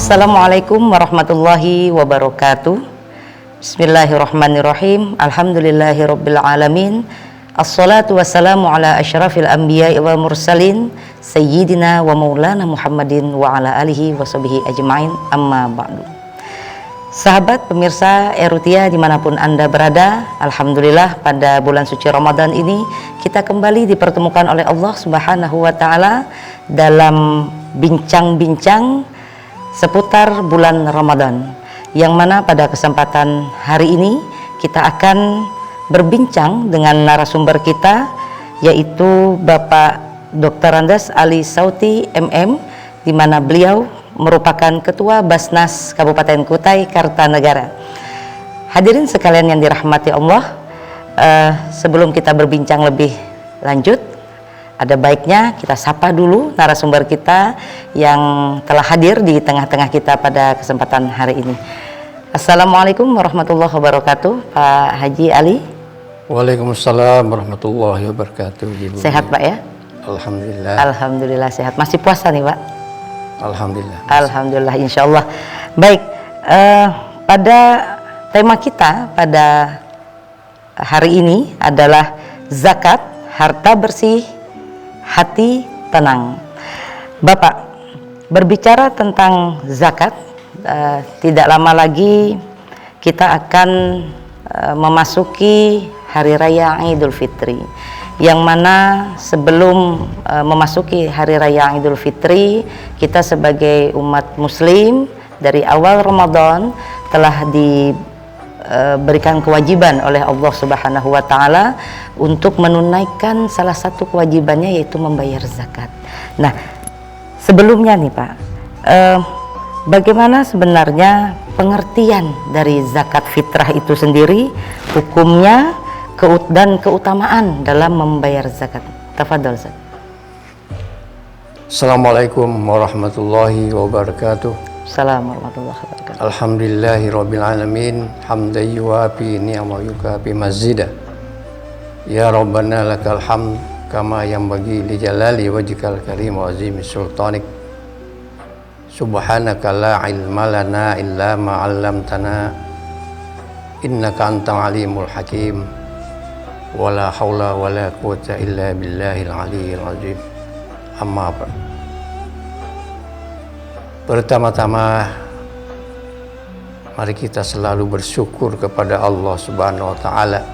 Assalamualaikum warahmatullahi wabarakatuh. Bismillahirrahmanirrahim. Alhamdulillahirabbil alamin. Assalatu wassalamu ala asyrafil anbiya'i wal mursalin sayyidina wa maulana Muhammadin wa ala alihi wa sahbihi ajma'in, amma ba'du. Sahabat pemirsa Ruqyah dimanapun Anda berada, alhamdulillah pada bulan suci Ramadan ini kita kembali dipertemukan oleh Allah Subhanahu wa taala dalam bincang-bincang seputar bulan Ramadan, yang mana pada kesempatan hari ini kita akan berbincang dengan narasumber kita, yaitu Bapak Dr. Andes Ali Sauti MM, di mana beliau merupakan Ketua Basnas Kabupaten Kutai Kartanegara. Hadirin sekalian yang dirahmati Allah, sebelum kita berbincang lebih lanjut, ada baiknya kita sapa dulu narasumber kita yang telah hadir di tengah-tengah kita pada kesempatan hari ini. Assalamualaikum warahmatullahi wabarakatuh, Pak Haji Ali. Waalaikumsalam warahmatullahi wabarakatuh. Ibu. Sehat Pak ya? Alhamdulillah. Alhamdulillah sehat. Masih puasa nih Pak? Alhamdulillah. Alhamdulillah, insya Allah. Baik, pada tema kita pada hari ini adalah zakat, harta bersih, hati tenang. Bapak, berbicara tentang zakat, tidak lama lagi kita akan memasuki Hari Raya Idul Fitri, yang mana sebelum memasuki Hari Raya Idul Fitri, kita sebagai umat muslim dari awal Ramadan telah diberikan kewajiban oleh Allah Subhanahu wa taala untuk menunaikan salah satu kewajibannya, yaitu membayar zakat. Nah, sebelumnya nih Pak, bagaimana sebenarnya pengertian dari zakat fitrah itu sendiri, hukumnya dan keutamaan dalam membayar zakat? Tafadhol Ustaz. Assalamualaikum warahmatullahi wabarakatuh. Assalamualaikum warahmatullahi wabarakatuh. Alhamdulillahirabbil alamin, hamdan yuwafi ni'ma yukafi mazida. Ya Rabbana lakal hamd kama yanbaghi li jalali wajhikal karim wa azimi sultanik. Subhanaka la ilma lana illa ma 'allamtana innaka antal alimul hakim. Wala haula wala quwwata illa billahil aliyyil azim. Amma ba'd. Pertama-tama mari kita selalu bersyukur kepada Allah Subhanahu wa taala,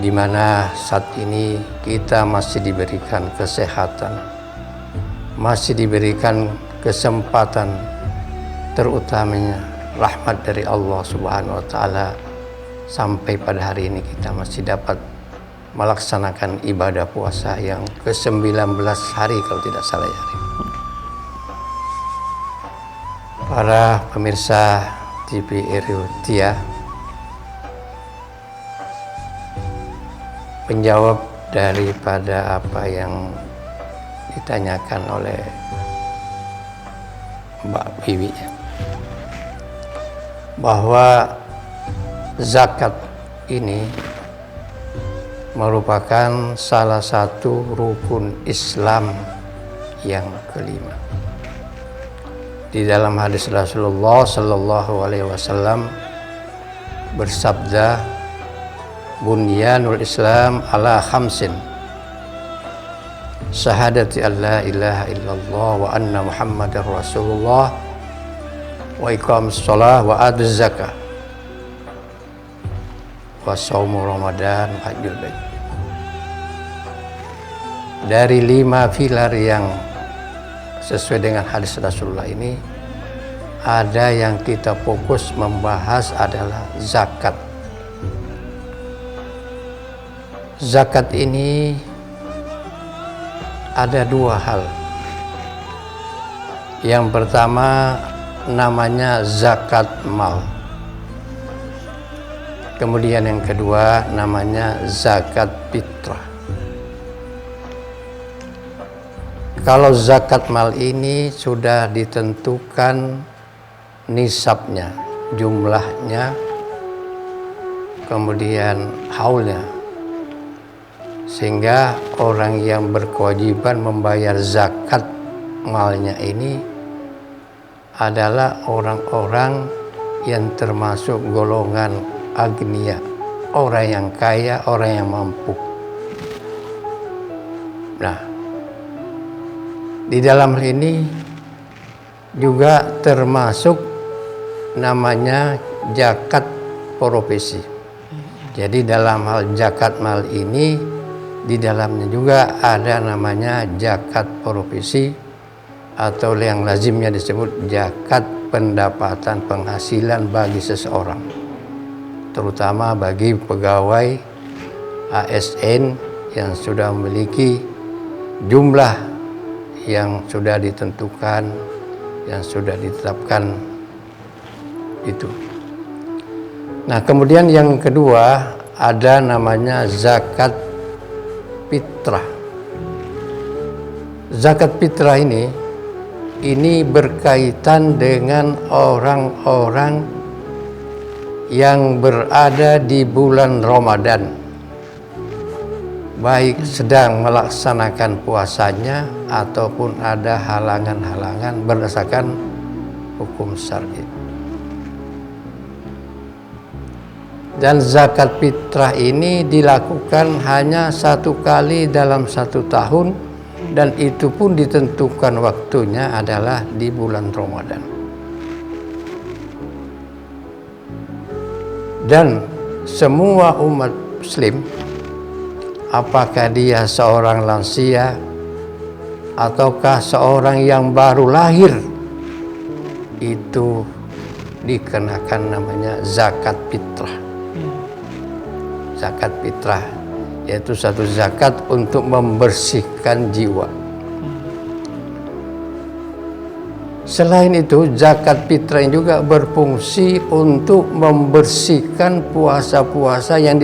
di mana saat ini kita masih diberikan kesehatan, masih diberikan kesempatan, terutamanya rahmat dari Allah Subhanahu wa taala, sampai pada hari ini kita masih dapat melaksanakan ibadah puasa yang ke-19 hari kalau tidak salah ya. Para pemirsa TV Ruqyah, menjawab daripada apa yang ditanyakan oleh Mbak Wiwi, bahwa zakat ini merupakan salah satu rukun Islam yang kelima. Di dalam hadis Rasulullah Sallallahu Alaihi Wasallam bersabda, bunyanul Islam ala khamsin, syahadati an la ilaha illallah wa anna muhammadar rasulullah wa iqamus shalah wa aduz zakah wa shaumu ramadan wa hajjul bait. Dari 5 pilar yang sesuai dengan hadis Rasulullah ini, ada yang kita fokus membahas adalah zakat. Zakat ini ada 2 hal. Yang pertama namanya zakat mal. Kemudian yang kedua namanya zakat fitrah. Kalau zakat mal ini sudah ditentukan nisabnya, jumlahnya, kemudian haulnya, sehingga orang yang berkewajiban membayar zakat malnya ini adalah orang-orang yang termasuk golongan agniya, orang yang kaya, orang yang mampu. Nah, di dalam hal ini juga termasuk namanya zakat profesi. Jadi dalam hal zakat mal ini di dalamnya juga ada namanya zakat profesi atau yang lazimnya disebut zakat pendapatan penghasilan bagi seseorang, terutama bagi pegawai ASN yang sudah memiliki jumlah yang sudah ditentukan, yang sudah ditetapkan itu. Nah, kemudian yang kedua ada namanya zakat fitrah. Zakat fitrah ini berkaitan dengan orang-orang yang berada di bulan Ramadan, baik sedang melaksanakan puasanya ataupun ada halangan-halangan berdasarkan hukum syar'i. Dan zakat fitrah ini dilakukan hanya 1 kali dalam 1 tahun, dan itu pun ditentukan waktunya adalah di bulan Ramadan. Dan semua umat muslim, apakah dia seorang lansia ataukah seorang yang baru lahir, itu dikenakan namanya zakat fitrah. Zakat fitrah yaitu satu zakat untuk membersihkan jiwa. Selain itu, zakat fitrah juga berfungsi untuk membersihkan puasa-puasa yang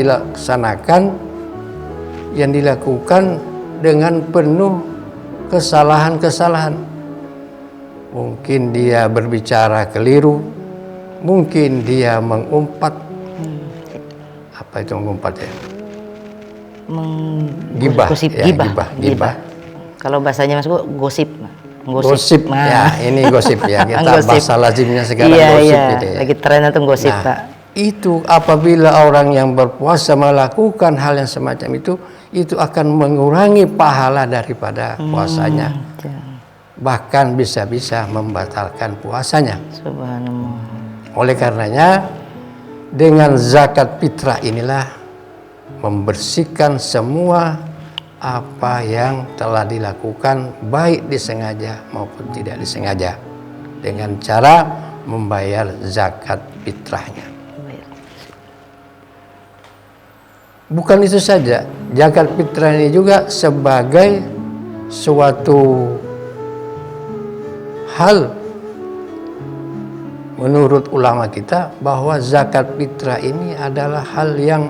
dilakukan dengan penuh kesalahan-kesalahan. Mungkin dia berbicara keliru, mungkin dia mengumpat. Apa itu mengumpat ya? Gibah, gibah. Kalau bahasanya Mas, gosip. Gosip. Nah. Ya, ini gosip ya. Kita Gosip. bahasa lazimnya sekarang Iya, gosip iya. gitu ya. Lagi tren itu gosip, Nah, Pak. itu apabila orang yang berpuasa melakukan hal yang semacam itu akan mengurangi pahala daripada puasanya. Bahkan bisa-bisa membatalkan puasanya. Subhanallah. Oleh karenanya, dengan zakat fitrah inilah membersihkan semua apa yang telah dilakukan, baik disengaja maupun tidak disengaja, dengan cara membayar zakat fitrahnya. Bukan itu saja, zakat fitrah ini juga sebagai suatu hal menurut ulama kita bahwa zakat fitrah ini adalah hal yang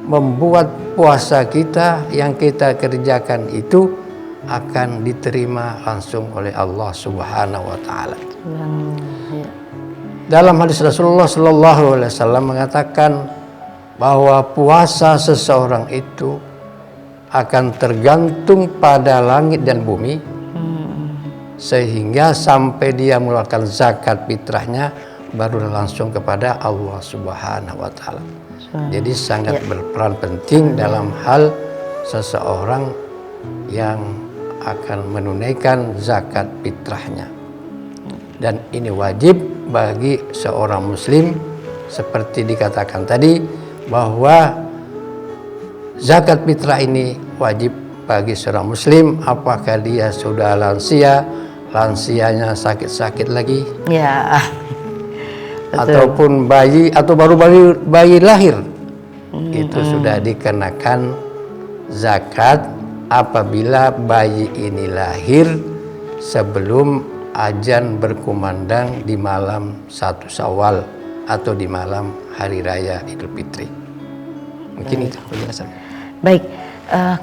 membuat puasa kita yang kita kerjakan itu akan diterima langsung oleh Allah Subhanahu wa taala. Dalam hadis Rasulullah sallallahu alaihi wasallam mengatakan bahwa puasa seseorang itu akan tergantung pada langit dan bumi, sehingga sampai dia mengeluarkan zakat fitrahnya baru langsung kepada Allah Subhanahu wa taala. Jadi sangat berperan penting dalam hal seseorang yang akan menunaikan zakat fitrahnya. Dan ini wajib bagi seorang muslim, seperti dikatakan tadi bahwa zakat fitrah ini wajib bagi seorang muslim, apakah dia sudah lansianya sakit-sakit lagi, Ya. ataupun bayi atau baru bayi lahir, itu sudah dikenakan zakat apabila bayi ini lahir sebelum azan berkumandang di malam 1 Syawal atau di malam hari raya Idul Fitri. Mungkin itu penjelasan. Baik,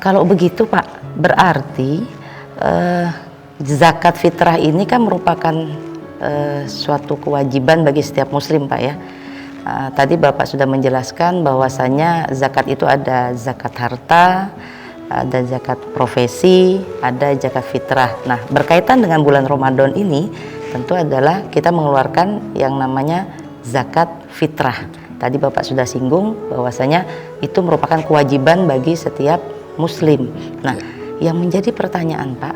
kalau begitu Pak, berarti zakat fitrah ini kan merupakan suatu kewajiban bagi setiap muslim, Pak ya. Tadi Bapak sudah menjelaskan bahwasanya zakat itu ada zakat harta, ada zakat profesi, ada zakat fitrah. Nah, berkaitan dengan bulan Ramadan ini, tentu adalah kita mengeluarkan yang namanya zakat fitrah. Tadi Bapak sudah singgung bahwasanya itu merupakan kewajiban bagi setiap muslim. Nah, yang menjadi pertanyaan Pak,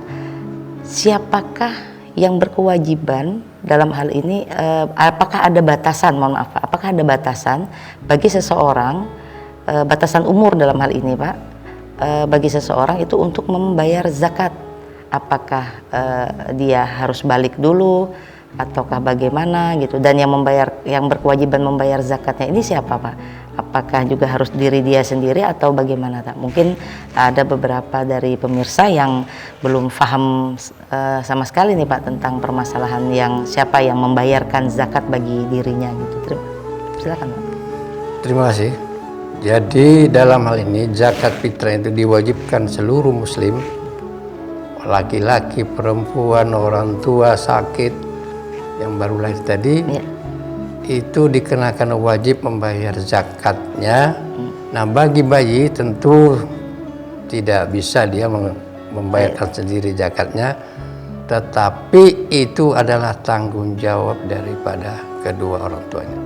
siapakah yang berkewajiban dalam hal ini? Apakah ada batasan? Mohon maaf, Pak, apakah ada batasan bagi seseorang, batasan umur dalam hal ini, Pak, bagi seseorang itu untuk membayar zakat? Apakah dia harus balik dulu ataukah bagaimana gitu? Dan yang berkewajiban membayar zakatnya ini siapa, Pak? Apakah juga harus diri dia sendiri atau bagaimana, Pak? Mungkin ada beberapa dari pemirsa yang belum paham sama sekali nih, Pak, tentang permasalahan yang siapa yang membayarkan zakat bagi dirinya gitu. Silakan, Pak. Terima kasih. Jadi dalam hal ini zakat fitrah itu diwajibkan seluruh muslim, laki-laki, perempuan, orang tua, sakit, yang baru lahir tadi, itu dikenakan wajib membayar zakatnya. Nah, bagi bayi tentu tidak bisa dia membayarkan sendiri zakatnya, tetapi itu adalah tanggung jawab daripada kedua orang tuanya.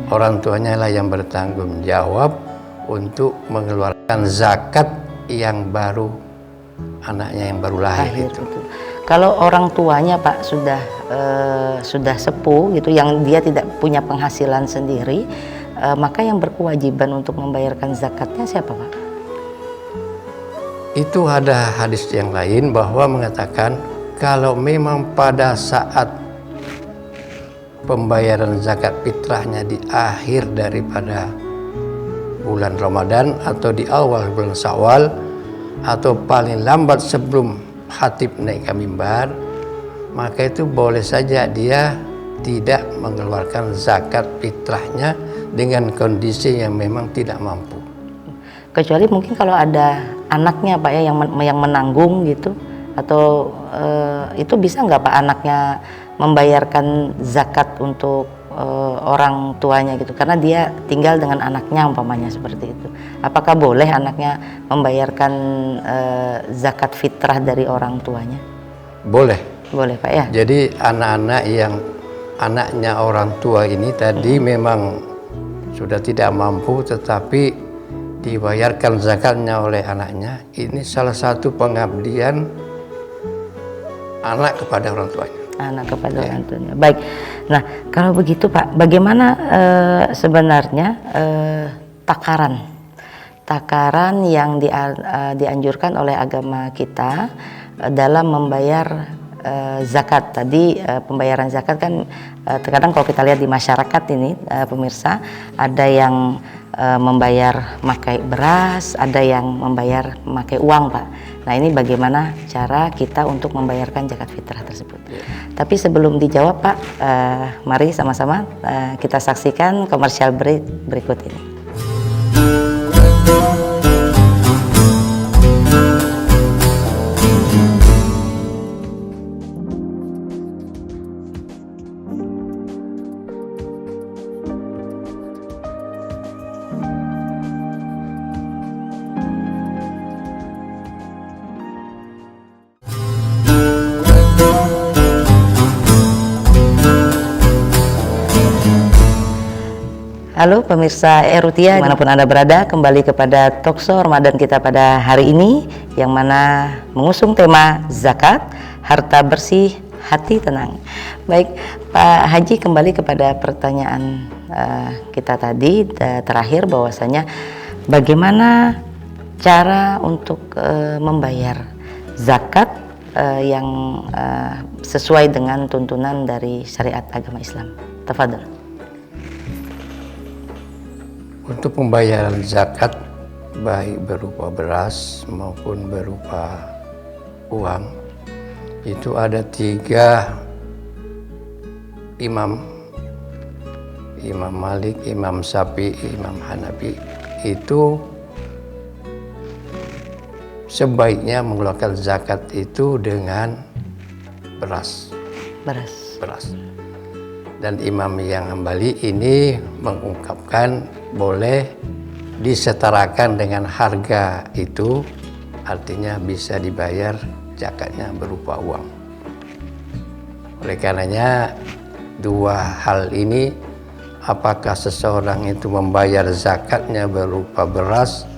Orang tuanya lah yang bertanggung jawab untuk mengeluarkan zakat yang baru anaknya yang baru lahir itu. Kalau orang tuanya, Pak, sudah sepuh gitu, yang dia tidak punya penghasilan sendiri, maka yang berkewajiban untuk membayarkan zakatnya siapa, Pak? Itu ada hadis yang lain bahwa mengatakan kalau memang pada saat pembayaran zakat fitrahnya di akhir daripada bulan Ramadan atau di awal bulan Syawal, atau paling lambat sebelum khatib naik ke mimbar, maka itu boleh saja dia tidak mengeluarkan zakat fitrahnya dengan kondisi yang memang tidak mampu. Kecuali mungkin kalau ada anaknya, Pak, ya, yang menanggung gitu, atau itu bisa nggak, Pak, anaknya membayarkan zakat untuk orang tuanya gitu, karena dia tinggal dengan anaknya umpamanya seperti itu. Apakah boleh anaknya membayarkan zakat fitrah dari orang tuanya? Boleh, Pak, ya. Jadi anak-anak yang anaknya orang tua ini tadi memang sudah tidak mampu, tetapi dibayarkan zakatnya oleh anaknya. Ini salah satu pengabdian anak kepada orang tuanya. Orang tuanya. Baik. Nah, kalau begitu, Pak, bagaimana sebenarnya takaran yang dianjurkan oleh agama kita dalam membayar zakat? Tadi pembayaran zakat kan terkadang kalau kita lihat di masyarakat ini, pemirsa, ada yang membayar pakai beras, ada yang membayar pakai uang, Pak. Nah, ini bagaimana cara kita untuk membayarkan zakat fitrah tersebut? Tapi sebelum dijawab, Pak, mari sama-sama kita saksikan komersial break berikut ini. Halo pemirsa Rutia, dimanapun Anda berada, kembali kepada Talkshow Ramadan kita pada hari ini, yang mana mengusung tema zakat, harta bersih, hati tenang. Baik, Pak Haji, kembali kepada pertanyaan kita tadi terakhir, bahwasanya bagaimana cara untuk membayar zakat yang sesuai dengan tuntunan dari syariat agama Islam. Tafadhol. Untuk pembayaran zakat, baik berupa beras maupun berupa uang, itu ada 3 imam: Imam Malik, Imam Syafi'i, Imam Hanafi. Itu sebaiknya mengeluarkan zakat itu dengan beras. Dan Imam yang Hambali ini mengungkapkan boleh disetarakan dengan harga itu, artinya bisa dibayar zakatnya berupa uang. Oleh karenanya dua hal ini, apakah seseorang itu membayar zakatnya berupa beras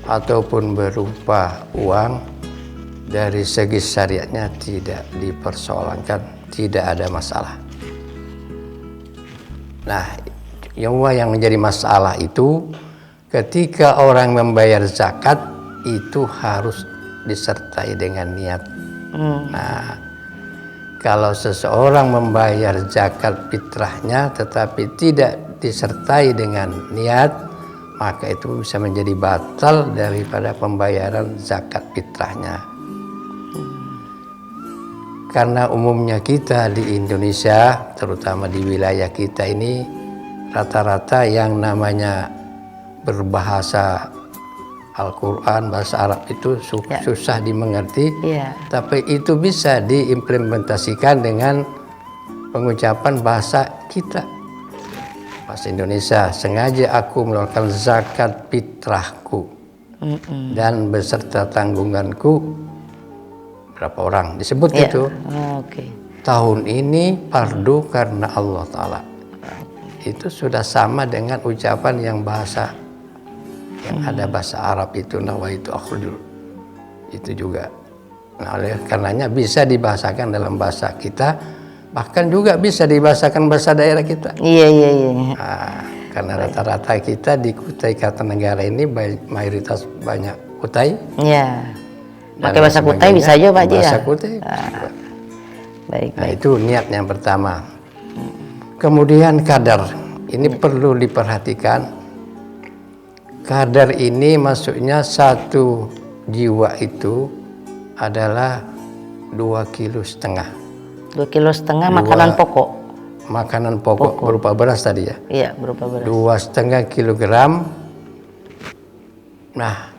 ataupun berupa uang, dari segi syariatnya tidak dipersoalkan, tidak ada masalah. Nah, yang menjadi masalah itu ketika orang membayar zakat itu harus disertai dengan niat. Nah, kalau seseorang membayar zakat fitrahnya tetapi tidak disertai dengan niat, maka itu bisa menjadi batal daripada pembayaran zakat fitrahnya. Karena umumnya kita di Indonesia, terutama di wilayah kita ini, rata-rata yang namanya berbahasa Al-Quran, bahasa Arab itu susah dimengerti, tapi itu bisa diimplementasikan dengan pengucapan bahasa kita, bahasa Indonesia. Sengaja aku melakukan zakat fitrahku dan beserta tanggunganku, berapa orang disebut gitu. Tahun ini fardu karena Allah Ta'ala. Itu sudah sama dengan ucapan yang bahasa yang ada bahasa Arab itu, nawaitu akhrujul, itu juga. Nah, oleh karenanya bisa dibahasakan dalam bahasa kita, bahkan juga bisa dibahasakan bahasa daerah kita. Nah, karena rata-rata kita di Kutai Kartanegara ini mayoritas banyak Kutai. Pakai bahasa Kutai bisa aja Pak Haji ya. Bahasa Kutai. Nah, itu niat yang pertama. Kemudian kadar, ini perlu diperhatikan. Kadar ini maksudnya satu jiwa itu adalah 2,5 kilo. 2,5 kilo makanan pokok. Makanan pokok berupa beras tadi ya. Iya, berupa beras. 2,5 kilogram. Nah,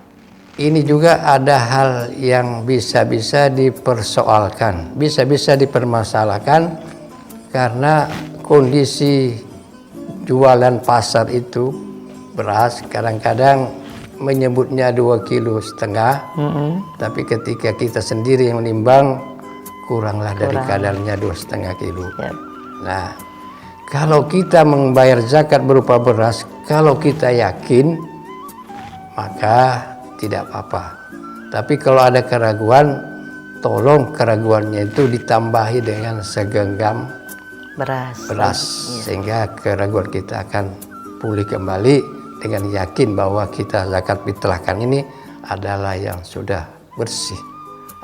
ini juga ada hal yang bisa-bisa dipersoalkan, bisa-bisa dipermasalahkan, karena kondisi jualan pasar itu beras kadang-kadang menyebutnya 2,5 kilo, tapi ketika kita sendiri yang menimbang kuranglah dari kadarnya 2,5 kilo. Nah, kalau kita membayar zakat berupa beras, kalau kita yakin maka tidak apa-apa. Tapi kalau ada keraguan, tolong keraguannya itu ditambahi dengan segenggam beras, sehingga keraguan kita akan pulih kembali dengan yakin bahwa kita zakat fitrahkan ini adalah yang sudah bersih,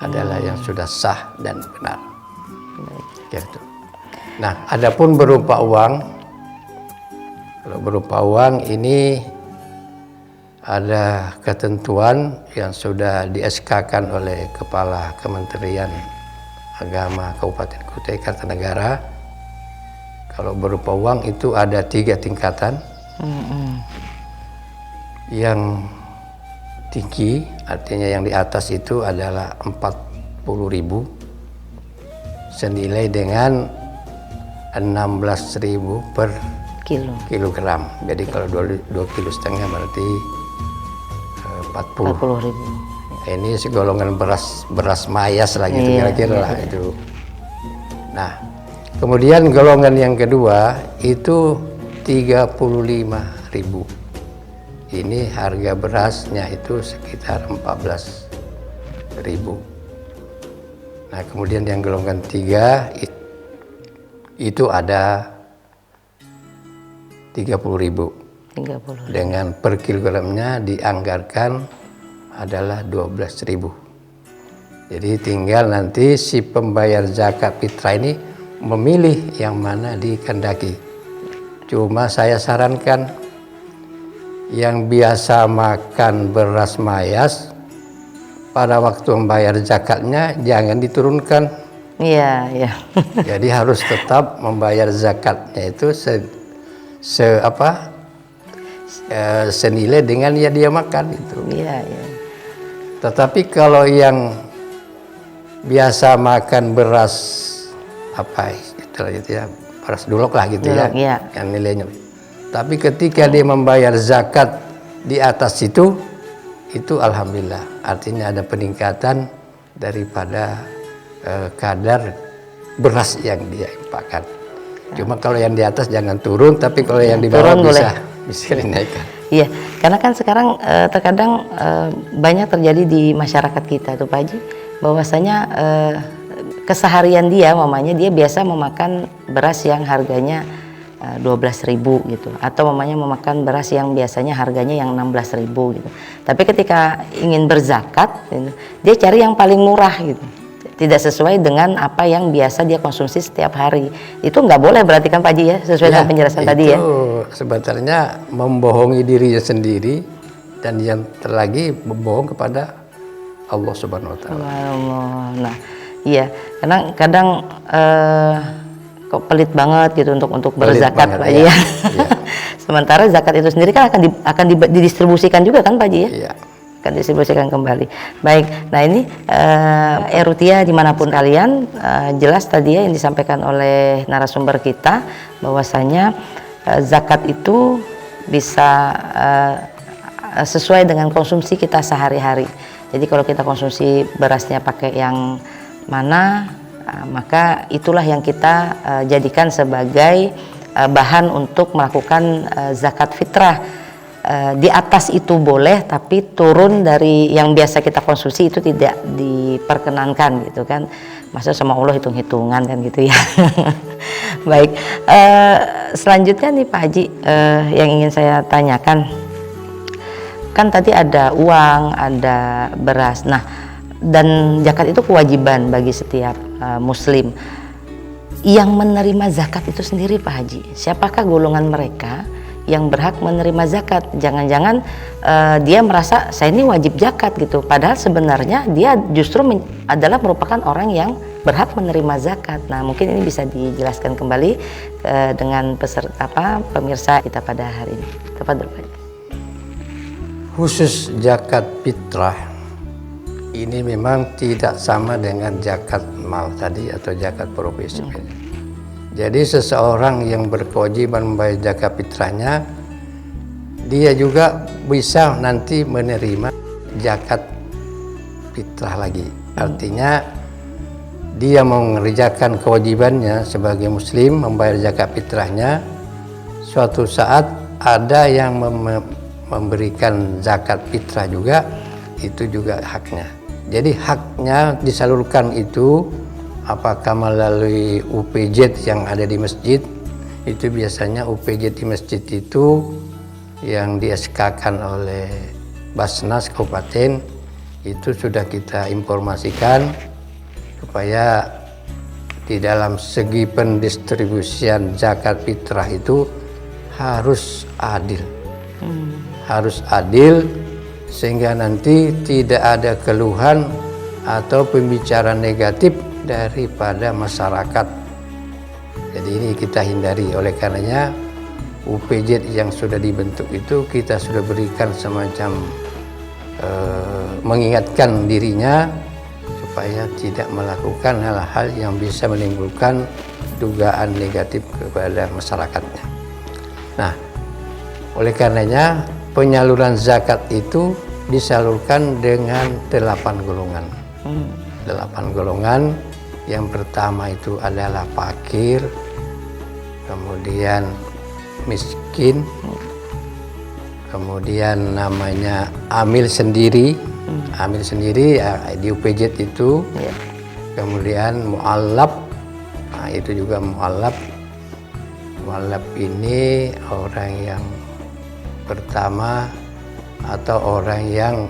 adalah yang sudah sah dan benar. Gitu. Nah, adapun berupa uang, kalau berupa uang ini ada ketentuan yang sudah di-SK-kan oleh Kepala Kementerian Agama Kabupaten Kutai Kartanegara. Kalau berupa uang itu ada 3 tingkatan. Yang tinggi, artinya yang di atas itu adalah 40.000 senilai dengan 16.000 per kilogram. Jadi kalau 2,5 kilo berarti 40.000. Ini segolongan beras mayas lah gitu, kira-kira lah itu. Nah, kemudian golongan yang kedua itu 35.000. Ini harga berasnya itu sekitar 14.000. Nah, kemudian yang golongan 3 itu ada 30.000. Dengan per kilogramnya dianggarkan adalah 12.000. Jadi tinggal nanti si pembayar zakat fitrah ini memilih yang mana dikehendaki. Cuma saya sarankan yang biasa makan beras mayas pada waktu membayar zakatnya jangan diturunkan. Jadi harus tetap membayar zakatnya itu senilai dengan yang dia makan itu. Tetapi kalau yang biasa makan beras beras dulok lah gitu ya, yang nilainya. Tapi ketika dia membayar zakat di atas itu alhamdulillah, artinya ada peningkatan daripada kadar beras yang dia infakkan. Cuma kalau yang di atas jangan turun, tapi kalau yang di bawah turun bisa dinaikkan. Iya, karena kan sekarang terkadang banyak terjadi di masyarakat kita tuh Pak Haji, bahwasanya keseharian dia, mamanya dia biasa memakan beras yang harganya 12.000 gitu, atau mamanya memakan beras yang biasanya harganya yang 16.000 gitu. Tapi ketika ingin berzakat, gitu, dia cari yang paling murah gitu, tidak sesuai dengan apa yang biasa dia konsumsi setiap hari. Itu nggak boleh berarti kan Pak Haji ya, sesuai dengan penjelasan tadi ya. Itu sebetulnya membohongi dirinya sendiri, dan yang terlagi membohong kepada Allah Subhanahu Wa Taala. Nah, iya, karena kadang kok pelit banget gitu untuk berzakat Pak Haji ya. Sementara zakat itu sendiri kan akan didistribusikan juga kan Pak Haji ya. Iya. Akan distribusikan kembali. Baik, nah ini Rutia dimanapun kalian, jelas tadi ya yang disampaikan oleh narasumber kita, bahwasanya zakat itu bisa sesuai dengan konsumsi kita sehari-hari. Jadi kalau kita konsumsi berasnya pakai yang mana, maka itulah yang kita jadikan sebagai bahan untuk melakukan zakat fitrah. Di atas itu boleh, tapi turun dari yang biasa kita konsumsi itu tidak diperkenankan gitu kan. Maksudnya sama Allah hitung-hitungan kan gitu ya. Baik, selanjutnya nih Pak Haji, yang ingin saya tanyakan, kan tadi ada uang, ada beras. Nah, dan zakat itu kewajiban bagi setiap muslim. Yang menerima zakat itu sendiri Pak Haji, siapakah golongan mereka yang berhak menerima zakat? Jangan-jangan dia merasa saya ini wajib zakat gitu, padahal sebenarnya dia justru adalah merupakan orang yang berhak menerima zakat. Nah, mungkin ini bisa dijelaskan kembali dengan pemirsa kita pada hari ini. Tafadhol Pak Haji. Khusus zakat fitrah ini memang tidak sama dengan zakat mal tadi atau zakat profesi. Jadi seseorang yang berkewajiban membayar zakat fitrahnya, dia juga bisa nanti menerima zakat fitrah lagi. Artinya dia mau mengerjakan kewajibannya sebagai muslim membayar zakat fitrahnya, suatu saat ada yang memberikan zakat fitrah juga, itu juga haknya. Jadi haknya disalurkan itu apakah melalui UPZ yang ada di masjid. Itu biasanya UPZ di masjid itu yang di-SK-kan oleh Basnas Kabupaten, itu sudah kita informasikan supaya di dalam segi pendistribusian zakat fitrah itu harus adil. Harus adil sehingga nanti tidak ada keluhan atau pembicaraan negatif daripada masyarakat. Jadi ini kita hindari. Oleh karenanya UPZ yang sudah dibentuk itu kita sudah berikan semacam mengingatkan dirinya supaya tidak melakukan hal-hal yang bisa menimbulkan dugaan negatif kepada masyarakatnya. Nah, oleh karenanya penyaluran zakat itu disalurkan dengan 8 golongan. 8 golongan. Yang pertama itu adalah fakir, kemudian miskin, kemudian namanya amil sendiri. Amil sendiri ya, di UPZ itu. Kemudian mu'allab, nah, itu juga mu'allab. Mu'allab ini orang yang pertama atau orang yang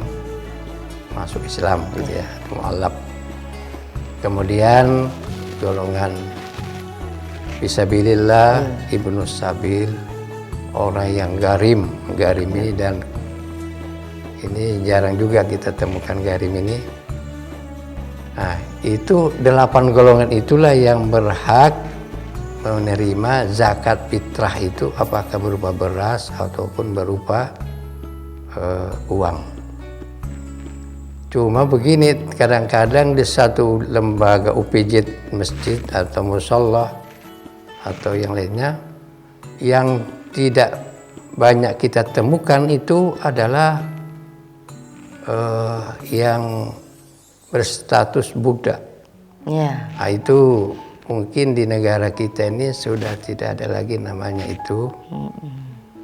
masuk Islam gitu ya, mu'allab. Kemudian golongan fisabilillah, ibnu sabil, orang yang garim ini, dan ini jarang juga kita temukan garim ini. Nah, itu 8 golongan itulah yang berhak menerima zakat fitrah itu, apakah berupa beras ataupun berupa uang. Cuma begini, kadang-kadang di satu lembaga UPZ masjid atau musholla atau yang lainnya, yang tidak banyak kita temukan itu adalah yang berstatus Buddha. Nah, itu mungkin di negara kita ini sudah tidak ada lagi namanya itu.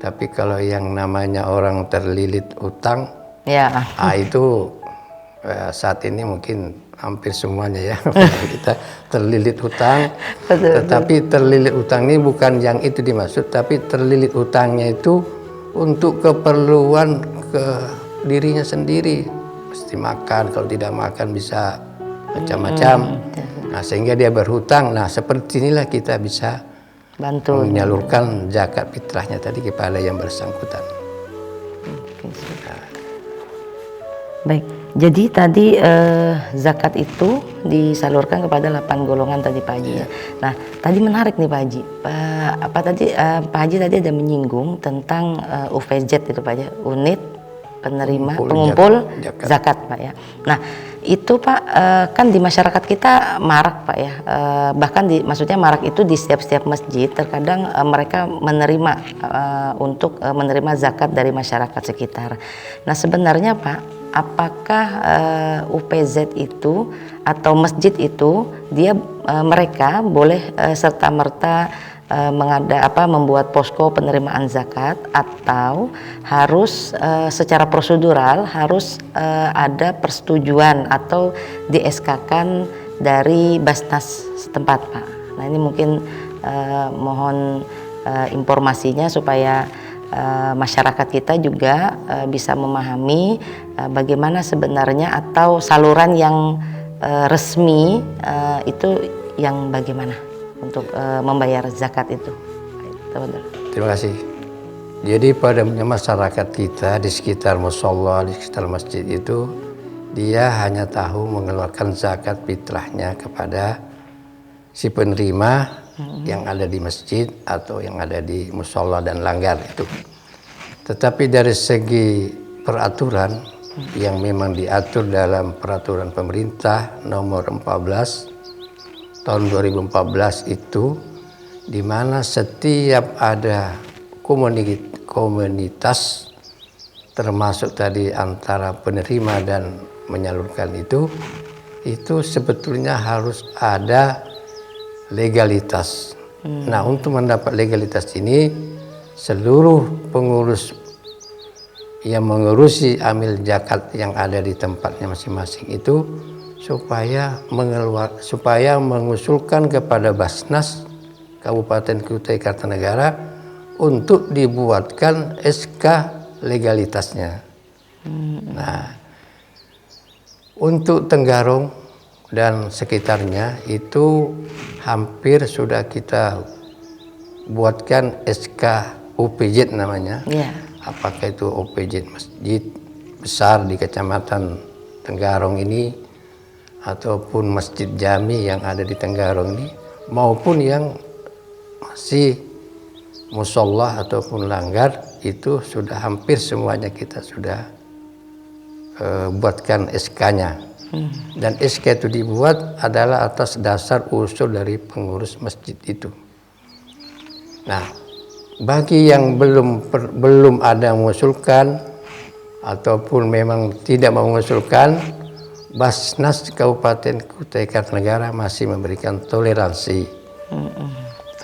Tapi kalau yang namanya orang terlilit utang, Ya. itu saat ini mungkin hampir semuanya ya kita terlilit utang. Tetapi terlilit utang ini bukan yang itu dimaksud, tapi terlilit utangnya itu untuk keperluan ke dirinya sendiri. Mesti makan, kalau tidak makan bisa macam-macam. Nah, sehingga dia berhutang. Nah, seperti inilah kita bisa Bantu. menyalurkan zakat fitrahnya tadi kepada yang bersangkutan. Baik, jadi tadi zakat itu disalurkan kepada 8 golongan tadi Pak Haji ya. Nah, tadi menarik nih Pak Haji. Pak Haji tadi ada menyinggung tentang UVZ itu Pak ya, unit penerima pengumpul zakat Pak ya. Nah, itu Pak kan di masyarakat kita marak Pak ya. Bahkan maksudnya marak itu di setiap masjid terkadang mereka menerima untuk menerima zakat dari masyarakat sekitar. Nah, sebenarnya Pak, apakah UPZ itu atau masjid itu mereka boleh serta merta membuat posko penerimaan zakat, atau harus secara prosedural harus ada persetujuan atau di SK-kan dari Basnas setempat Pak. Nah, ini mungkin mohon informasinya supaya masyarakat kita juga bisa memahami bagaimana sebenarnya, atau saluran yang resmi itu yang bagaimana untuk membayar zakat itu. Terima kasih. Jadi pada masyarakat kita di sekitar musholla, di sekitar masjid itu, dia hanya tahu mengeluarkan zakat fitrahnya kepada si penerima yang ada di masjid atau yang ada di musholla dan langgar itu. Tetapi dari segi peraturan yang memang diatur dalam peraturan pemerintah nomor 14 tahun 2014 itu, di mana setiap ada komunitas termasuk tadi antara penerima dan menyalurkan itu sebetulnya harus ada legalitas. Nah, untuk mendapat legalitas ini, seluruh pengurus yang mengurusi amil zakat yang ada di tempatnya masing-masing itu supaya mengusulkan kepada Basnas Kabupaten Kutai Kartanegara untuk dibuatkan SK legalitasnya. Nah, untuk Tenggarong dan sekitarnya itu hampir sudah kita buatkan SK UPZ namanya. Apakah itu UPZ masjid besar di Kecamatan Tenggarong ini, ataupun Masjid Jami yang ada di Tenggarong ini, maupun yang masih musholla ataupun langgar, itu sudah hampir semuanya kita sudah buatkan SK-nya. Dan SK itu dibuat adalah atas dasar usul dari pengurus masjid itu. Nah, bagi yang belum ada mengusulkan ataupun memang tidak mau mengusulkan, Basnas Kabupaten Kutai Kartanegara masih memberikan toleransi.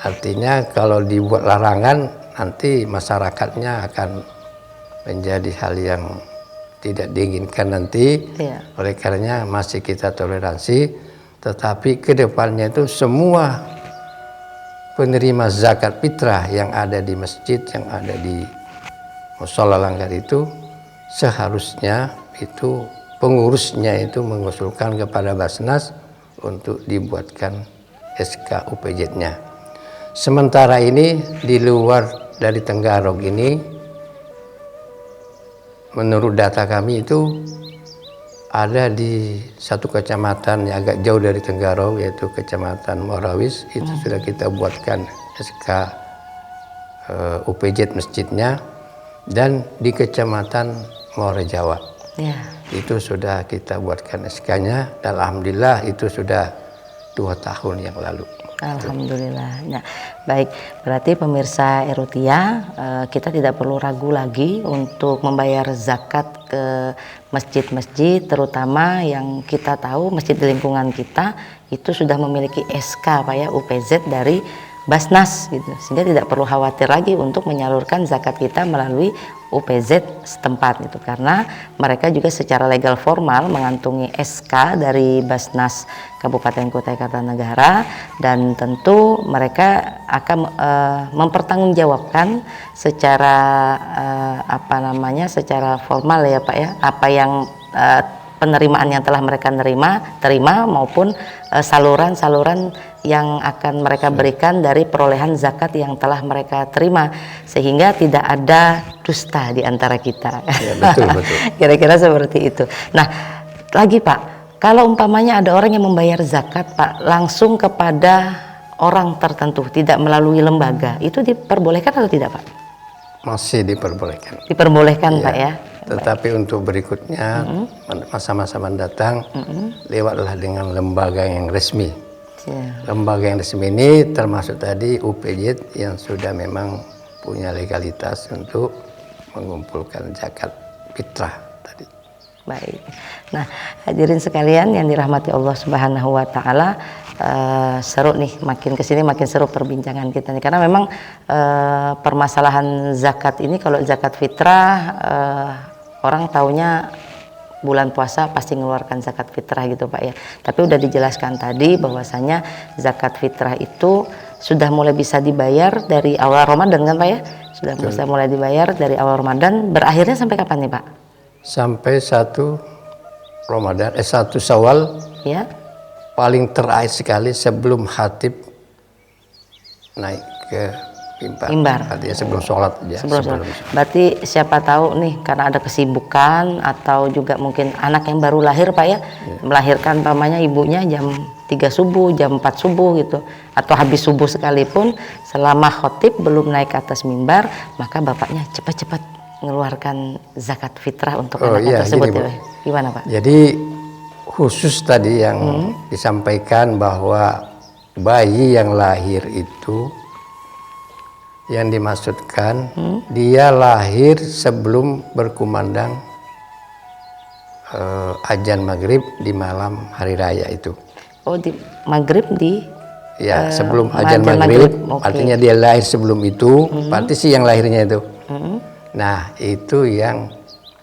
Artinya kalau dibuat larangan, nanti masyarakatnya akan menjadi hal yang tidak diinginkan nanti. Oleh karenanya masih kita toleransi, tetapi kedepannya itu semua penerima zakat fitrah yang ada di masjid, yang ada di musholla langgar itu, seharusnya itu pengurusnya itu mengusulkan kepada Basnas untuk dibuatkan SK UPZ-nya. Sementara ini di luar dari Tenggarong ini, menurut data kami itu ada di satu kecamatan yang agak jauh dari Tenggarong, yaitu Kecamatan Morawis, itu sudah kita buatkan SK UPZ masjidnya, dan di Kecamatan Muara Jawa itu sudah kita buatkan SK-nya, dan alhamdulillah itu sudah 2 tahun yang lalu. Alhamdulillah. Nah, baik, berarti pemirsa Erutia, kita tidak perlu ragu lagi untuk membayar zakat ke masjid-masjid, terutama yang kita tahu masjid di lingkungan kita itu sudah memiliki SK Pak ya, UPZ dari Basnas gitu, sehingga tidak perlu khawatir lagi untuk menyalurkan zakat kita melalui UPZ setempat gitu, karena mereka juga secara legal formal mengantungi SK dari Basnas Kabupaten Kutai Kartanegara, dan tentu mereka akan mempertanggungjawabkan secara secara formal ya Pak ya, apa yang penerimaan yang telah mereka terima maupun saluran-saluran yang akan mereka berikan dari perolehan zakat yang telah mereka terima, sehingga tidak ada dusta di antara kita. Ya, betul. Kira-kira seperti itu. Nah, lagi Pak, kalau umpamanya ada orang yang membayar zakat Pak langsung kepada orang tertentu, tidak melalui lembaga, itu diperbolehkan atau tidak Pak? Masih diperbolehkan. Diperbolehkan Pak ya. Tetapi untuk berikutnya masa-masa mendatang lewatlah dengan lembaga yang resmi. Lembaga yang resmi ini termasuk tadi UPZ yang sudah memang punya legalitas untuk mengumpulkan zakat fitrah tadi. Baik. Nah, hadirin sekalian yang dirahmati Allah Subhanahu wa taala, seru nih, makin kesini makin seru perbincangan kita nih, karena memang permasalahan zakat ini, kalau zakat fitrah orang taunya bulan puasa pasti mengeluarkan zakat fitrah gitu Pak ya. Tapi udah dijelaskan tadi bahwasanya zakat fitrah itu sudah mulai bisa dibayar dari awal Ramadan kan Pak ya? Sudah bisa mulai dibayar dari awal Ramadan, berakhirnya sampai kapan nih Pak? Sampai 1 Ramadan, 1 Syawal. Ya. Paling terakhir sekali sebelum khatib naik ke mimbar. Artinya sebelum sholat aja. Sebelum. Berarti siapa tahu nih, karena ada kesibukan atau juga mungkin anak yang baru lahir Pak ya, melahirkan pamannya ibunya jam 3 subuh, jam 4 subuh gitu, atau habis subuh sekalipun, selama khotib belum naik ke atas mimbar, maka bapaknya cepat-cepat mengeluarkan zakat fitrah untuk anak tersebut ya. Gimana Pak? Jadi khusus tadi yang disampaikan bahwa bayi yang lahir itu yang dimaksudkan dia lahir sebelum berkumandang azan maghrib di malam hari raya itu. Oh, di maghrib di? Ya, sebelum azan maghrib. Okay. Artinya dia lahir sebelum itu, berarti sih yang lahirnya itu. Nah, itu yang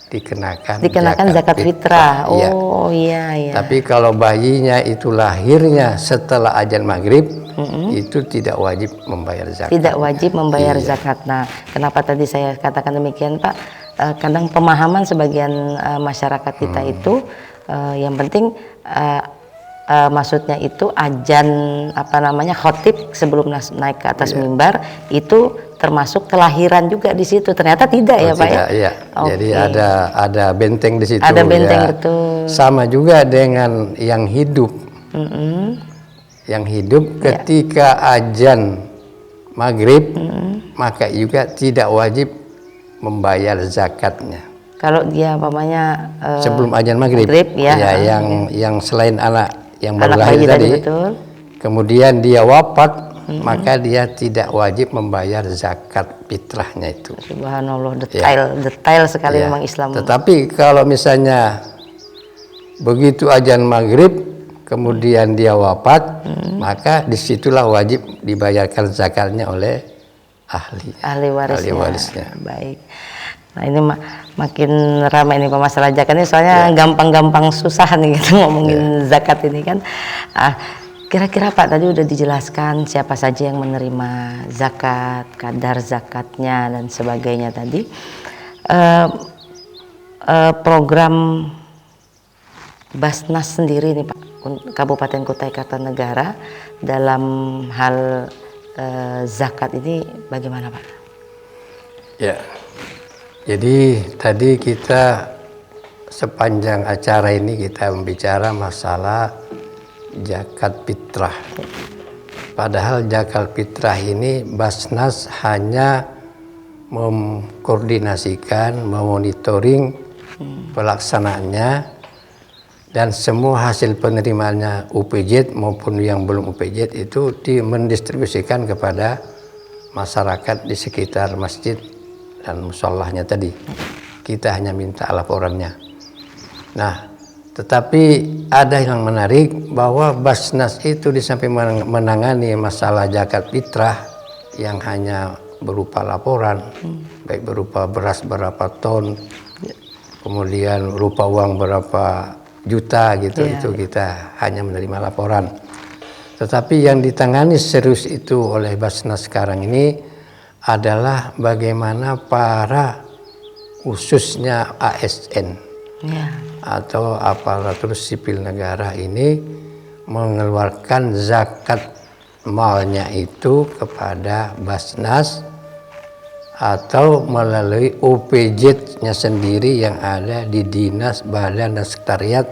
dikenakan zakat fitrah. Oh iya. Tapi kalau bayinya itu lahirnya setelah azan maghrib, itu tidak wajib membayar zakat. Tidak wajib membayar zakat. Nah, kenapa tadi saya katakan demikian Pak? Kadang pemahaman sebagian masyarakat kita itu yang penting maksudnya itu azan khotib sebelum naik ke atas mimbar itu termasuk kelahiran juga di situ. Ternyata tidak ya Pak ya? Iya. Okay. Jadi ada benteng di situ. Ada benteng betul. Sama juga dengan yang hidup. Yang hidup ketika azan maghrib, maka juga tidak wajib membayar zakatnya. Kalau dia sebelum azan maghrib, yang selain anak yang baru lahir tadi, betul. Kemudian dia wafat, maka dia tidak wajib membayar zakat fitrahnya itu. Subhanallah, detail sekali memang Islam. Tetapi kalau misalnya begitu azan maghrib, kemudian dia wafat, maka disitulah wajib dibayarkan zakatnya oleh ahli warisnya. Baik. Nah, ini makin ramai ini masalah zakat ini, soalnya gampang-gampang susah nih gitu ngomongin zakat ini kan. Kira-kira Pak tadi udah dijelaskan siapa saja yang menerima zakat, kadar zakatnya dan sebagainya tadi. Program Basnas sendiri nih Pak, Kabupaten Kutai Kartanegara dalam hal zakat ini bagaimana Pak? Ya, jadi tadi kita sepanjang acara ini kita membicara masalah zakat fitrah. Padahal zakat fitrah ini Basnas hanya mengkoordinasikan, memonitoring pelaksanaannya dan semua hasil penerimaannya UPJ maupun yang belum UPJ itu mendistribusikan kepada masyarakat di sekitar masjid dan musallahnya tadi. Kita hanya minta laporannya. Nah, tetapi ada yang menarik bahwa Basnas itu di samping menangani masalah zakat fitrah yang hanya berupa laporan, baik berupa beras berapa ton, kemudian berupa uang berapa juta gitu, itu kita hanya menerima laporan. Tetapi yang ditangani serius itu oleh Basnas sekarang ini adalah bagaimana para khususnya ASN atau aparatur sipil negara ini mengeluarkan zakat malnya itu kepada Basnas atau melalui OPJ-nya sendiri yang ada di dinas, badan, dan sekretariat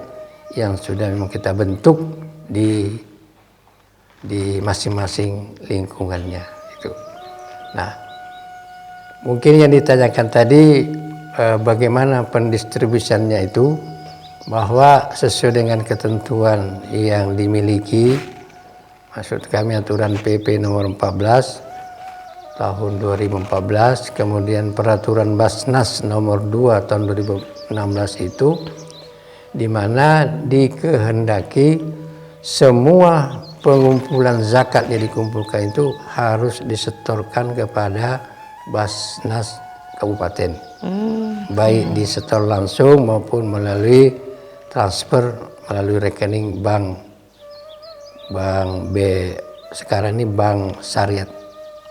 yang sudah memang kita bentuk di masing-masing lingkungannya itu. Nah, mungkin yang ditanyakan tadi bagaimana pendistribusiannya itu, bahwa sesuai dengan ketentuan yang dimiliki, maksud kami aturan PP nomor 14 tahun 2014, kemudian peraturan Basnas nomor 2 tahun 2016 itu, di mana dikehendaki semua pengumpulan zakat yang dikumpulkan itu harus disetorkan kepada Basnas Kabupaten, baik disetor langsung maupun melalui transfer melalui rekening bank sekarang ini Bank Syariah.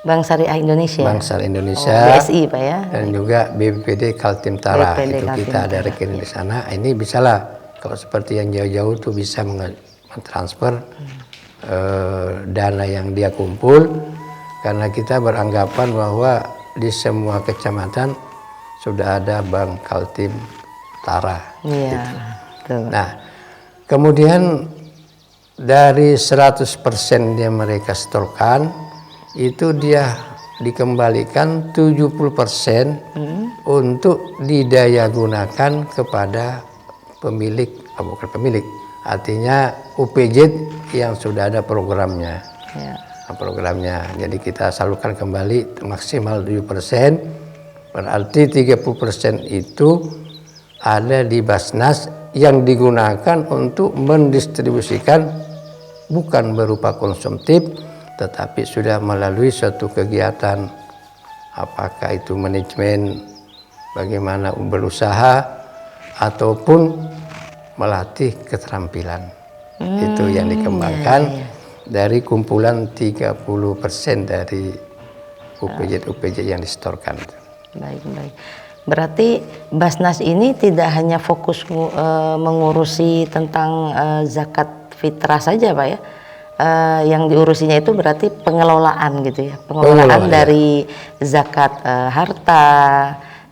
Bank Syariah Indonesia. Bank Syariah Indonesia. BSI Pak ya. Dan juga BPD Kaltim Tara. BPD itu Kaltim kita ada Tara, rekening di sana. Ini bisalah kalau seperti yang jauh-jauh tuh bisa mentransfer dana yang dia kumpul, karena kita beranggapan bahwa di semua kecamatan sudah ada Bank Kaltim Tara. Iya. Gitu. Nah, kemudian dari 100% yang mereka setorkan, itu dia dikembalikan 70% untuk didaya gunakan kepada pemilik, bukan pemilik, artinya UPJ yang sudah ada programnya. Programnya, jadi kita salurkan kembali maksimal 7%, berarti 30% itu ada di Basnas yang digunakan untuk mendistribusikan bukan berupa konsumtif, tetapi sudah melalui suatu kegiatan, apakah itu manajemen, bagaimana berusaha, ataupun melatih keterampilan. Itu yang dikembangkan dari kumpulan 30% dari UPJ yang disetorkan. Baik. Berarti Basnas ini tidak hanya fokus mengurusi tentang zakat fitrah saja Pak ya? Yang diurusinya itu berarti pengelolaan gitu ya, pengelolaan dari zakat harta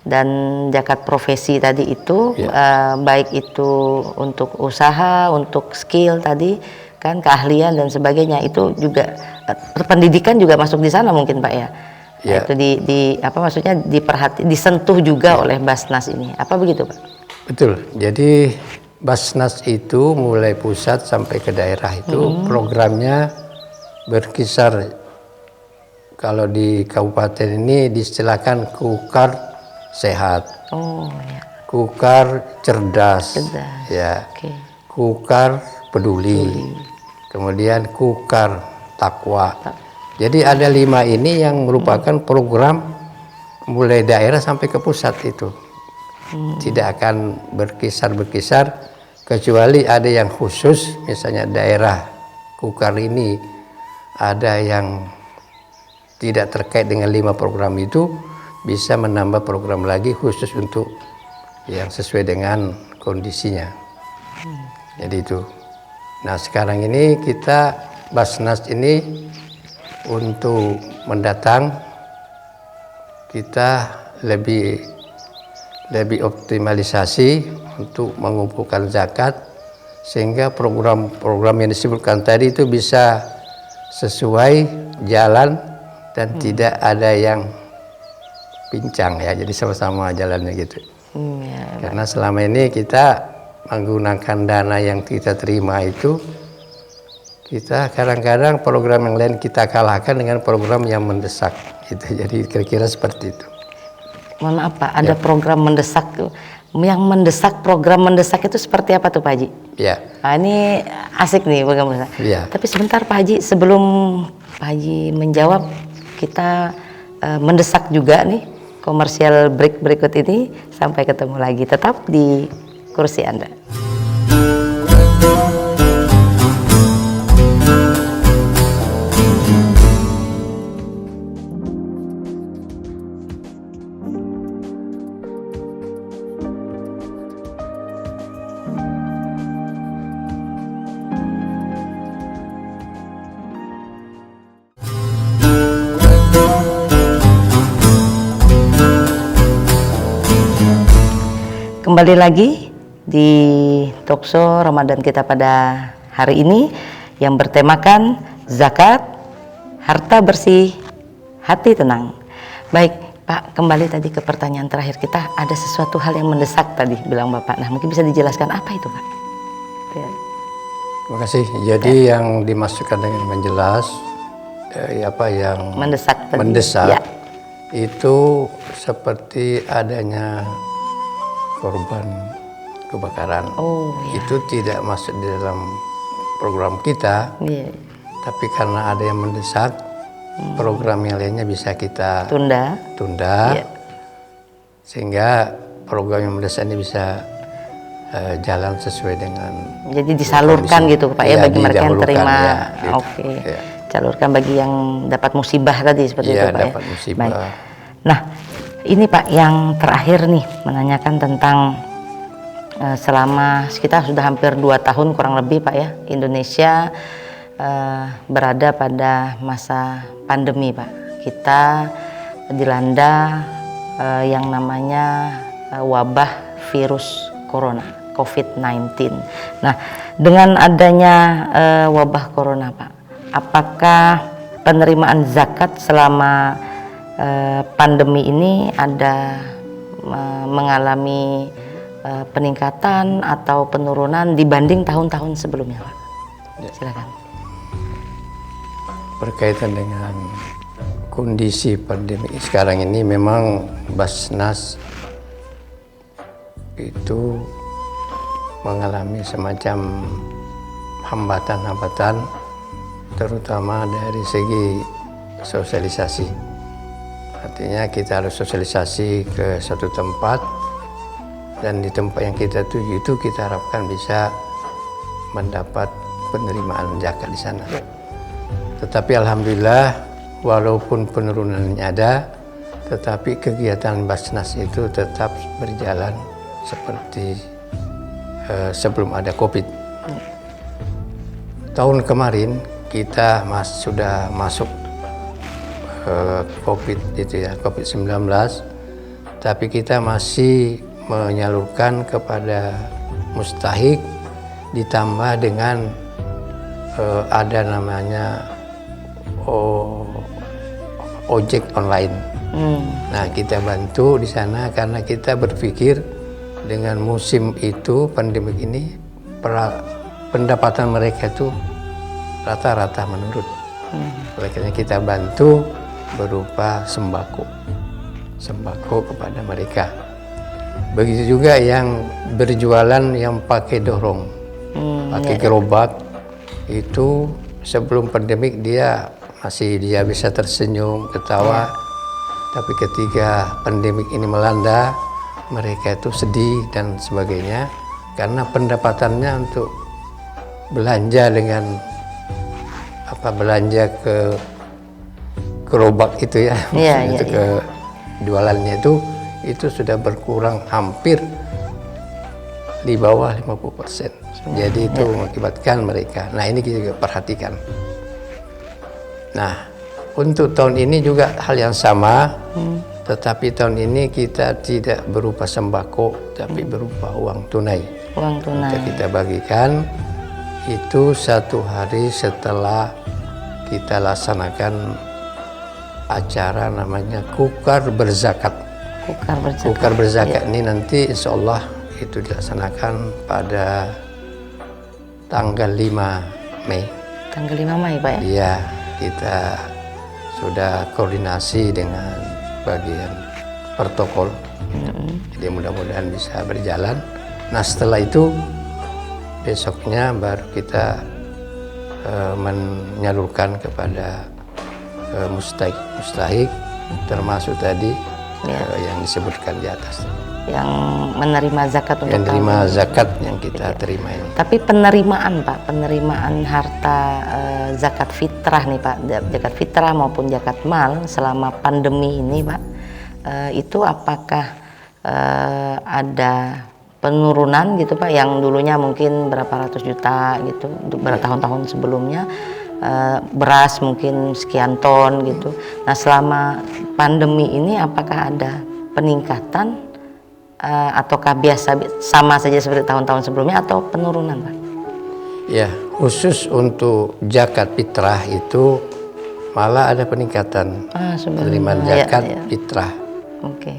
dan zakat profesi tadi itu, baik itu untuk usaha, untuk skill tadi kan, keahlian dan sebagainya, itu juga pendidikan juga masuk di sana mungkin Pak ya. Nah, itu maksudnya disentuh juga oleh Basnas ini, apa begitu Pak? Betul. Jadi Basnas itu mulai pusat sampai ke daerah itu programnya berkisar, kalau di kabupaten ini diistilahkan Kukar Sehat, Kukar Cerdas. Ya, Kukar Peduli, kemudian Kukar Takwa. Jadi ada 5 ini yang merupakan program mulai daerah sampai ke pusat itu. Tidak akan berkisar kecuali ada yang khusus, misalnya daerah Kukar ini ada yang tidak terkait dengan 5 program itu, bisa menambah program lagi khusus untuk yang sesuai dengan kondisinya. Jadi itu. Nah, sekarang ini kita Basnas ini untuk mendatang kita lebih optimalisasi untuk mengumpulkan zakat, sehingga program-program yang disebutkan tadi itu bisa sesuai jalan dan tidak ada yang pincang ya, jadi sama-sama jalannya gitu. Karena selama ini kita menggunakan dana yang kita terima itu, kita kadang-kadang program yang lain kita kalahkan dengan program yang mendesak gitu. Jadi kira-kira seperti itu. Mohon maaf Pak, ada program mendesak. Yang mendesak, program mendesak itu seperti apa tuh Pak Haji? Ya. Nah, ini asik nih bagaimana. Ya. Tapi sebentar Pak Haji, sebelum Pak Haji menjawab, kita mendesak juga nih komersial break berikut ini. Sampai ketemu lagi, tetap di kursi Anda. Kembali lagi di talkshow Ramadan kita pada hari ini yang bertemakan zakat, harta bersih, hati tenang. Baik Pak, kembali tadi ke pertanyaan terakhir kita, ada sesuatu hal yang mendesak tadi bilang Bapak. Nah, mungkin bisa dijelaskan apa itu Pak? Ya. Terima kasih. Jadi yang dimasukkan dengan menjelas apa yang Mendesak tadi. mendesak Ya. itu seperti adanya korban kebakaran. Oh, ya. Itu tidak masuk di dalam program kita, Iya. tapi karena ada yang mendesak, program yang lainnya bisa kita Tunda. tunda, Iya. sehingga program yang mendesak ini bisa jalan sesuai dengan Jadi disalurkan kondisi. gitu Pak ya, bagi mereka yang didahulukan, terima. ya, gitu. Oke. Ya. Salurkan bagi yang dapat musibah tadi seperti Iya, itu Pak dapat ya. musibah. Baik. Nah, ini Pak yang terakhir nih menanyakan tentang selama kita sudah hampir 2 tahun kurang lebih Pak ya, Indonesia berada pada masa pandemi Pak. Kita dilanda yang namanya wabah virus corona COVID-19. Nah, dengan adanya wabah corona Pak, apakah penerimaan zakat selama pandemi ini ada mengalami peningkatan atau penurunan dibanding tahun-tahun sebelumnya Pak? Ya. Silakan. Berkaitan dengan kondisi pandemi sekarang ini, memang Basnas itu mengalami semacam hambatan-hambatan, terutama dari segi sosialisasi. Artinya kita harus sosialisasi ke satu tempat, dan di tempat yang kita tuju itu kita harapkan bisa mendapat penerimaan zakat di sana. Tetapi alhamdulillah, walaupun penurunannya ada, tetapi kegiatan Basnas itu tetap berjalan seperti sebelum ada COVID. Tahun kemarin kita sudah masuk COVID itu ya, COVID-19, tapi kita masih menyalurkan kepada mustahik, ditambah dengan ada namanya ojek online. Nah, kita bantu di sana karena kita berpikir dengan musim itu, pandemi ini, pendapatan mereka itu rata-rata menurun. Oleh karena kita bantu berupa sembako kepada mereka. Begitu juga yang berjualan yang pakai dorong, pakai gerobak, itu sebelum pandemik dia bisa tersenyum, ketawa. Tapi ketika pandemik ini melanda, mereka itu sedih dan sebagainya, karena pendapatannya untuk belanja belanja ke gerobak itu ya, ke jualannya itu sudah berkurang hampir di bawah 50%. Jadi itu mengakibatkan mereka. Nah, ini kita juga perhatikan. Nah, untuk tahun ini juga hal yang sama, tetapi tahun ini kita tidak berupa sembako, tapi berupa uang tunai. Uang tunai. Kita bagikan itu 1 hari setelah kita laksanakan acara namanya Kukar Berzakat. Kukar Berzakat ini nanti insya Allah itu dilaksanakan pada tanggal 5 Mei. Tanggal 5 Mei Pak ya? Iya, kita sudah koordinasi dengan bagian protokol. Jadi mudah-mudahan bisa berjalan. Nah setelah itu besoknya baru kita menyalurkan kepada mustahik termasuk tadi yang disebutkan di atas. Yang menerima zakat untuk yang terima zakat yang kita terima ini. Tapi penerimaan Pak, penerimaan harta zakat fitrah nih Pak, zakat fitrah maupun zakat mal selama pandemi ini Pak, itu apakah ada penurunan gitu Pak, yang dulunya mungkin berapa ratus juta gitu untuk bertahun-tahun sebelumnya, beras mungkin sekian ton gitu. Nah selama pandemi ini apakah ada peningkatan ataukah biasa sama saja seperti tahun-tahun sebelumnya atau penurunan Pak? Ya, khusus untuk zakat fitrah itu malah ada peningkatan penerimaan zakat fitrah.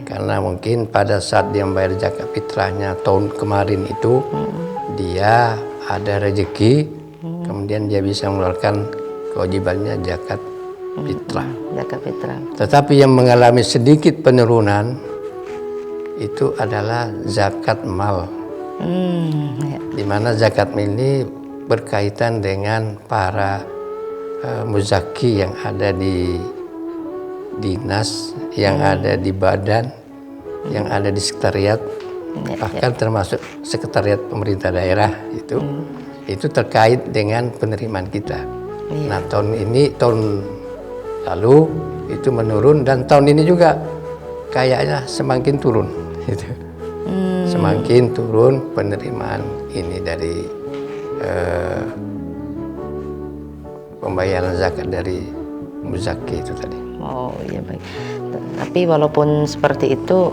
Karena mungkin pada saat dia membayar zakat fitrahnya tahun kemarin itu dia ada rezeki, kemudian dia bisa mengeluarkan kewajibannya zakat fitrah. Zakat fitrah. Tetapi yang mengalami sedikit penurunan itu adalah zakat mal. Di mana zakat mal ini berkaitan dengan para muzaki yang ada di dinas, yang ada di badan, yang ada di sekretariat, bahkan termasuk sekretariat pemerintah daerah itu terkait dengan penerimaan kita. Nah tahun lalu itu menurun dan tahun ini juga kayaknya semakin turun gitu. Semakin turun penerimaan ini dari pembayaran zakat dari muzaki itu tadi. Oh iya baik. Tapi walaupun seperti itu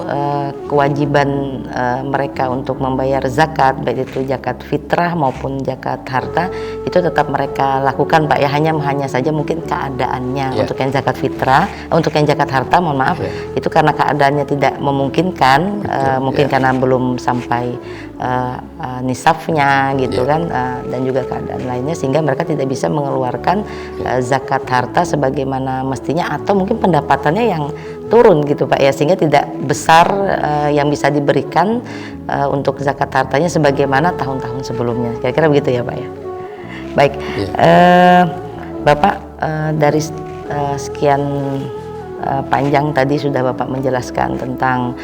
kewajiban mereka untuk membayar zakat, baik itu zakat fitrah maupun zakat harta, itu tetap mereka lakukan Pak ya, hanya saja mungkin keadaannya. Untuk yang zakat fitrah, untuk yang zakat harta mohon maaf itu karena keadaannya tidak memungkinkan, mungkin karena belum sampai nisabnya gitu kan, dan juga keadaan lainnya sehingga mereka tidak bisa mengeluarkan zakat harta sebagaimana mestinya, atau mungkin pendapatannya yang turun gitu Pak ya, sehingga tidak besar yang bisa diberikan untuk zakat hartanya sebagaimana tahun-tahun sebelumnya. Kira-kira begitu ya Pak ya. Baik, Bapak dari sekian panjang tadi sudah Bapak menjelaskan tentang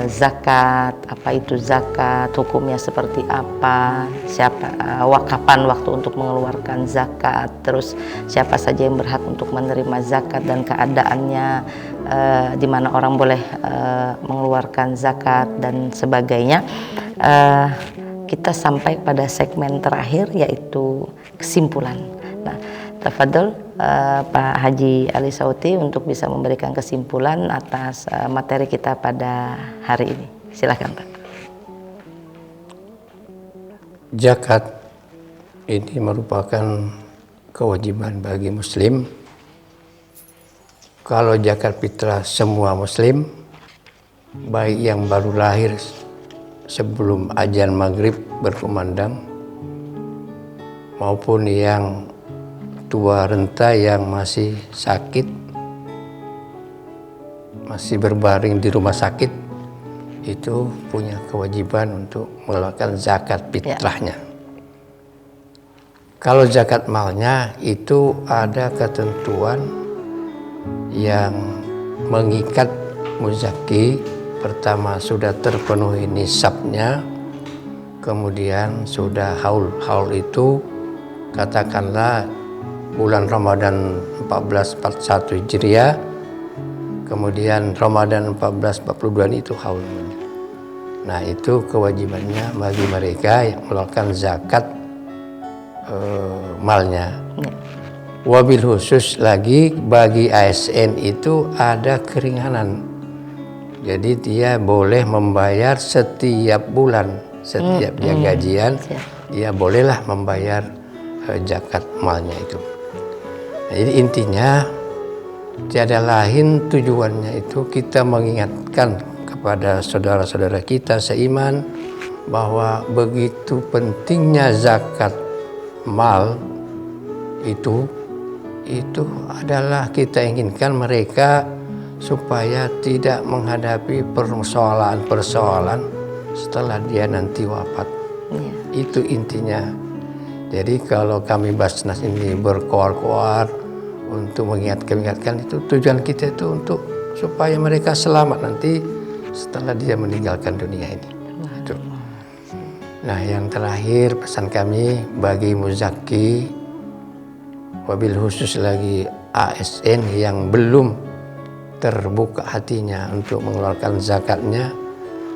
zakat, apa itu zakat, hukumnya seperti apa, siapa kapan waktu untuk mengeluarkan zakat, terus siapa saja yang berhak untuk menerima zakat dan keadaannya, di mana orang boleh mengeluarkan zakat dan sebagainya. Kita sampai pada segmen terakhir yaitu kesimpulan. Nah, tafadhol Pak Haji Ali Sauti untuk bisa memberikan kesimpulan atas materi kita pada hari ini. Silakan Pak. Zakat ini merupakan kewajiban bagi muslim. Kalau zakat fitrah semua muslim, baik yang baru lahir sebelum azan maghrib berkumandang maupun yang tua renta yang masih sakit, masih berbaring di rumah sakit, itu punya kewajiban untuk mengeluarkan zakat fitrahnya. Kalau zakat malnya itu ada ketentuan yang mengikat muzaki. Pertama sudah terpenuhi nisabnya, kemudian sudah haul itu katakanlah bulan Ramadan 1441 Hijriah, kemudian Ramadan 1442 itu haulnya. Nah itu kewajibannya bagi mereka yang melakukan zakat malnya. Wabil khusus lagi bagi ASN itu ada keringanan. Jadi dia boleh membayar setiap bulan, setiap dia gajian, dia bolehlah membayar zakat malnya itu. Nah, jadi intinya tiada lain tujuannya itu kita mengingatkan kepada saudara-saudara kita seiman bahwa begitu pentingnya zakat mal itu adalah kita inginkan mereka supaya tidak menghadapi persoalan-persoalan setelah dia nanti wafat. Ya. Itu intinya. Jadi kalau kami Basnas ini berkoar-koar untuk mengingatkan itu tujuan kita itu untuk supaya mereka selamat nanti setelah dia meninggalkan dunia ini. Itu. Nah, yang terakhir pesan kami bagi muzaki, wabil khusus lagi ASN yang belum terbuka hatinya untuk mengeluarkan zakatnya,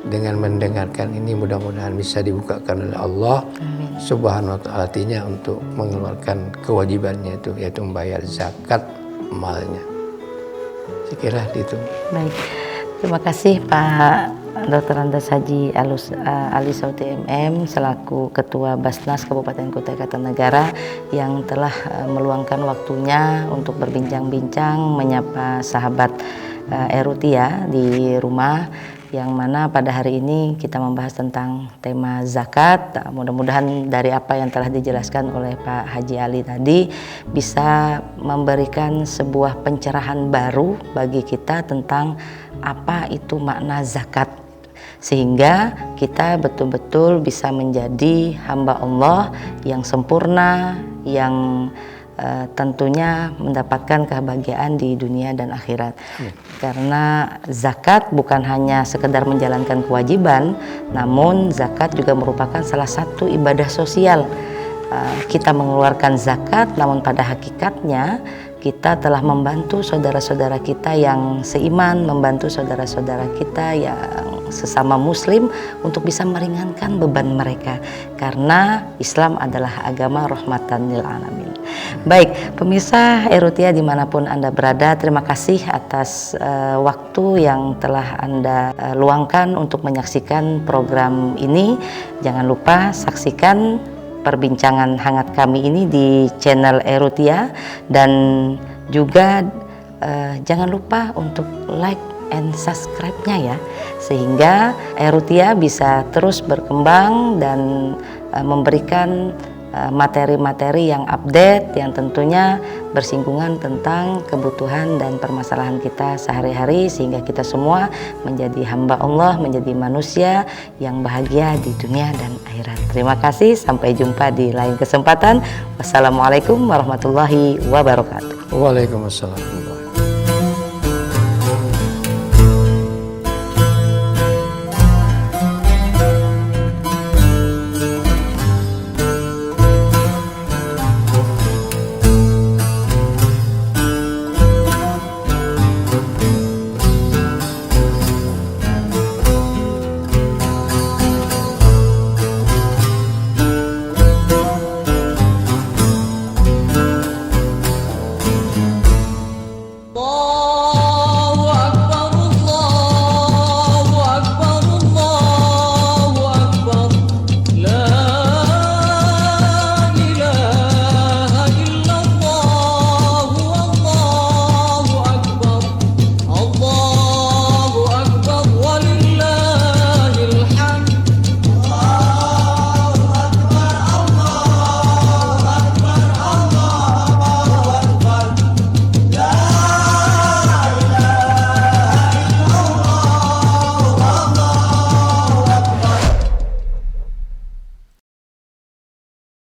dengan mendengarkan ini mudah-mudahan bisa dibukakan oleh Allah Subhanahu wa ta'ala hatinya untuk mengeluarkan kewajibannya itu, yaitu membayar zakat malnya. Saya kira itu. Baik, terima kasih Pak Dr. Andes Haji Ali Sauti MM selaku Ketua Basnas Kabupaten Kutai Kartanegara yang telah meluangkan waktunya untuk berbincang-bincang menyapa sahabat Erutia di rumah, yang mana pada hari ini kita membahas tentang tema zakat. Mudah-mudahan dari apa yang telah dijelaskan oleh Pak Haji Ali tadi bisa memberikan sebuah pencerahan baru bagi kita tentang apa itu makna zakat, sehingga kita betul-betul bisa menjadi hamba Allah yang sempurna, yang tentunya mendapatkan kebahagiaan di dunia dan akhirat. Karena zakat bukan hanya sekedar menjalankan kewajiban, namun zakat juga merupakan salah satu ibadah sosial. Kita mengeluarkan zakat, namun pada hakikatnya kita telah membantu saudara-saudara kita yang seiman, membantu saudara-saudara kita yang sesama muslim untuk bisa meringankan beban mereka, karena Islam adalah agama rahmatan lil alamin. Baik, pemirsa Erutia dimanapun Anda berada, terima kasih atas waktu yang telah Anda luangkan untuk menyaksikan program ini. Jangan lupa saksikan perbincangan hangat kami ini di channel Erutia, dan juga jangan lupa untuk like and subscribe-nya ya, sehingga Erutia bisa terus berkembang dan memberikan materi-materi yang update yang tentunya bersinggungan tentang kebutuhan dan permasalahan kita sehari-hari, sehingga kita semua menjadi hamba Allah, menjadi manusia yang bahagia di dunia dan akhirat. Terima kasih, sampai jumpa di lain kesempatan. Wassalamualaikum warahmatullahi wabarakatuh. Waalaikumsalam.